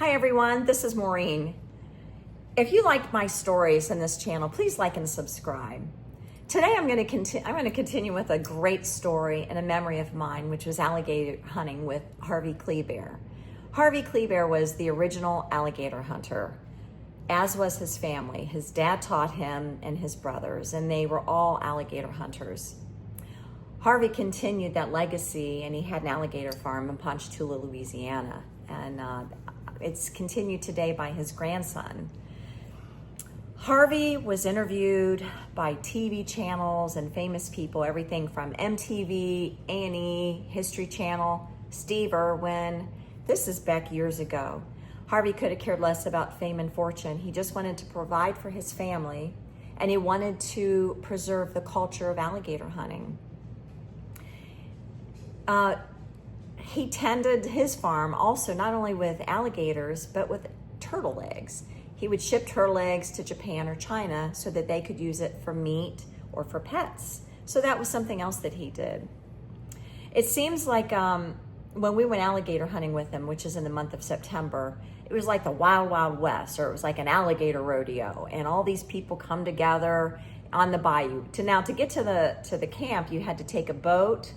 Hi everyone, this is Maureen. If you like my stories in this channel, please like and subscribe. Today I'm going to continue with a great story and a memory of mine, which was alligator hunting with Harvey Kleber. Harvey Kleber was the original alligator hunter, as was his family. His dad taught him and his brothers, and they were all alligator hunters. Harvey continued that legacy, and he had an alligator farm in Ponchatoula, Louisiana, and it's continued today by his grandson. Harvey was interviewed by TV channels and famous people, everything from MTV, A&E, History Channel, Steve Irwin. This is back years ago. Harvey could have cared less about fame and fortune. He just wanted to provide for his family, and he wanted to preserve the culture of alligator hunting. He tended his farm also not only with alligators, but with turtle eggs. He would ship turtle eggs to Japan or China so that they could use it for meat or for pets. So that was something else that he did. It seems like when we went alligator hunting with him, which is in the month of September, it was like the Wild Wild West, or it was like an alligator rodeo, and all these people come together on the bayou. To get to the camp, you had to take a boat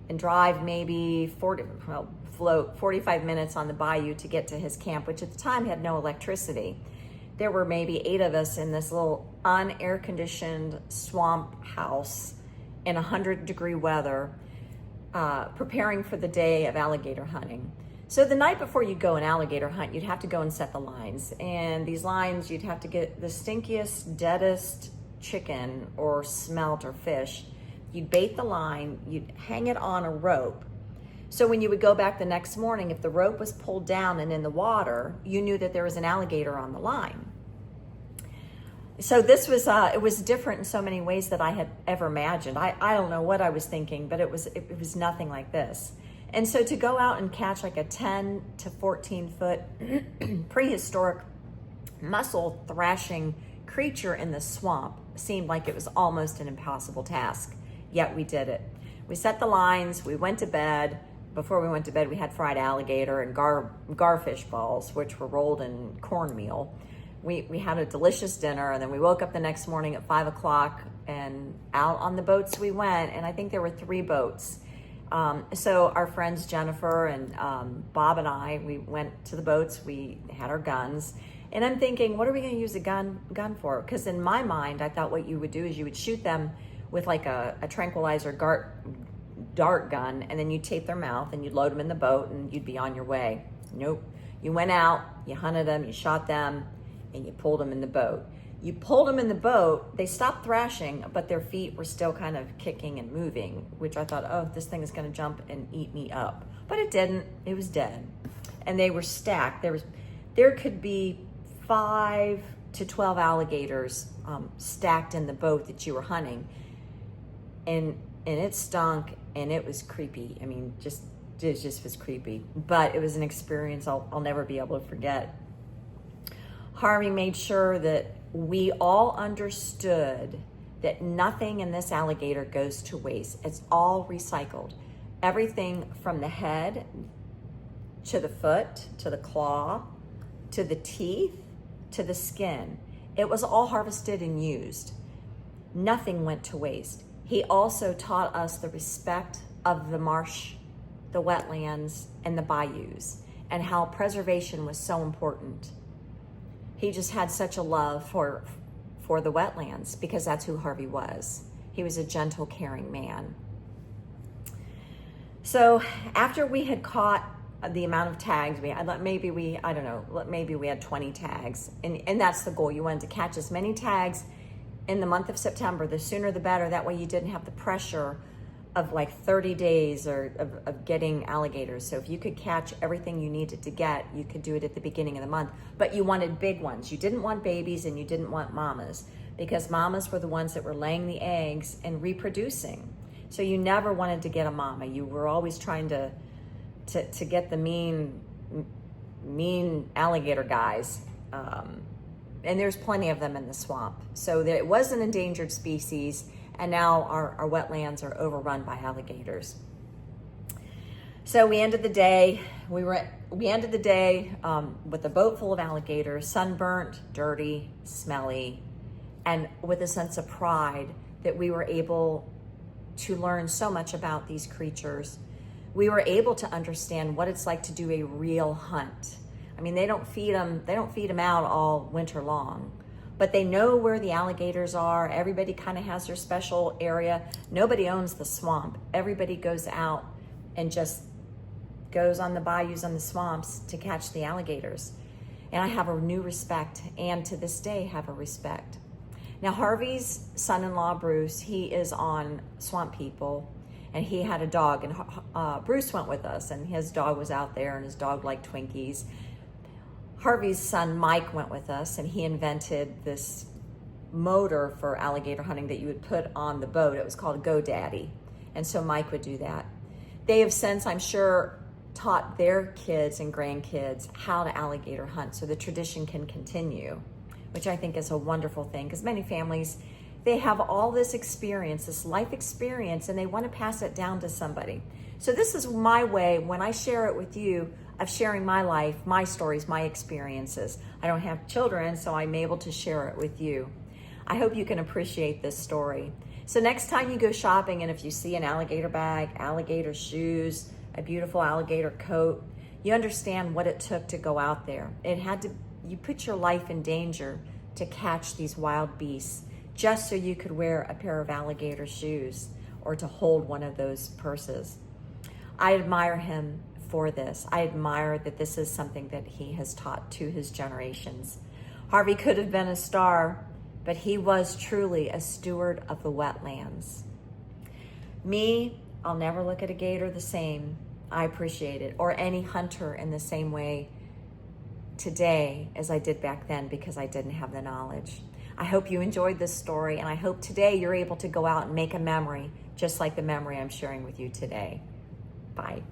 and drive maybe 45 minutes on the bayou to get to his camp, which at the time had no electricity. There were maybe 8 of us in this little unair-conditioned swamp house in 100-degree weather, preparing for the day of alligator hunting. So the night before you go an alligator hunt, you'd have to go and set the lines. And these lines, you'd have to get the stinkiest, deadest chicken or smelt or fish. You'd bait the line, you'd hang it on a rope. So when you would go back the next morning, if the rope was pulled down and in the water, you knew that there was an alligator on the line. So this was, it was different in so many ways that I had ever imagined. I don't know what I was thinking, but it was nothing like this. And so to go out and catch like a 10 to 14 foot prehistoric mussel thrashing creature in the swamp seemed like it was almost an impossible task. Yet we did it. We set the lines, we went to bed. Before we went to bed, we had fried alligator and garfish balls, which were rolled in cornmeal. We had a delicious dinner, and then we woke up the next morning at 5 o'clock, and out on the boats we went, and I think there were 3 boats. So our friends Jennifer and Bob and I, we went to the boats, we had our guns, and I'm thinking, what are we gonna use a gun for? Because in my mind, I thought what you would do is you would shoot them with like a tranquilizer dart gun, and then you'd tape their mouth and you'd load them in the boat and you'd be on your way. Nope. You went out, you hunted them, you shot them, and you pulled them in the boat. You pulled them in the boat, they stopped thrashing, but their feet were still kind of kicking and moving, which I thought, oh, this thing is gonna jump and eat me up. But it didn't, it was dead. And they were stacked. There could be 5 to 12 alligators stacked in the boat that you were hunting. And it stunk, and it was creepy. I mean, it just was creepy. But it was an experience I'll never be able to forget. Harvey made sure that we all understood that nothing in this alligator goes to waste. It's all recycled. Everything from the head to the foot, to the claw, to the teeth, to the skin. It was all harvested and used. Nothing went to waste. He also taught us the respect of the marsh, the wetlands, and the bayous, and how preservation was so important. He just had such a love for the wetlands, because that's who Harvey was. He was a gentle, caring man. So after we had caught the amount of tags we had, maybe we had 20 tags, and that's the goal. You wanted to catch as many tags in the month of September. The sooner the better. That way you didn't have the pressure of like 30 days of getting alligators. So if you could catch everything you needed to get, you could do it at the beginning of the month. But you wanted big ones. You didn't want babies, and you didn't want mamas, because mamas were the ones that were laying the eggs and reproducing. So you never wanted to get a mama. You were always trying to get the mean alligator guys. And there's plenty of them in the swamp. So it was an endangered species, and now our wetlands are overrun by alligators. So we ended the day. We ended the day with a boat full of alligators, sunburnt, dirty, smelly, and with a sense of pride that we were able to learn so much about these creatures. We were able to understand what it's like to do a real hunt. I mean, they don't feed them out all winter long, but they know where the alligators are. Everybody kind of has their special area. Nobody owns the swamp. Everybody goes out and just goes on the bayous, on the swamps to catch the alligators. And I have a new respect, and to this day have a respect. Now, Harvey's son-in-law, Bruce, he is on Swamp People, and he had a dog, and Bruce went with us, and his dog was out there, and his dog liked Twinkies. Harvey's son, Mike, went with us, and he invented this motor for alligator hunting that you would put on the boat. It was called GoDaddy, and so Mike would do that. They have since, I'm sure, taught their kids and grandkids how to alligator hunt so the tradition can continue, which I think is a wonderful thing, because many families, they have all this experience, this life experience, and they want to pass it down to somebody. So this is my way, when I share it with you, of sharing my life, my stories, my experiences. I don't have children, so I'm able to share it with you. I hope you can appreciate this story. So next time you go shopping, and if you see an alligator bag, alligator shoes, a beautiful alligator coat, you understand what it took to go out there. You put your life in danger to catch these wild beasts just so you could wear a pair of alligator shoes or to hold one of those purses. I admire him for this. I admire that this is something that he has taught to his generations. Harvey could have been a star, but he was truly a steward of the wetlands. Me, I'll never look at a gator the same. I appreciate it, or any hunter in the same way today as I did back then, because I didn't have the knowledge. I hope you enjoyed this story, and I hope today you're able to go out and make a memory, just like the memory I'm sharing with you today. Bye.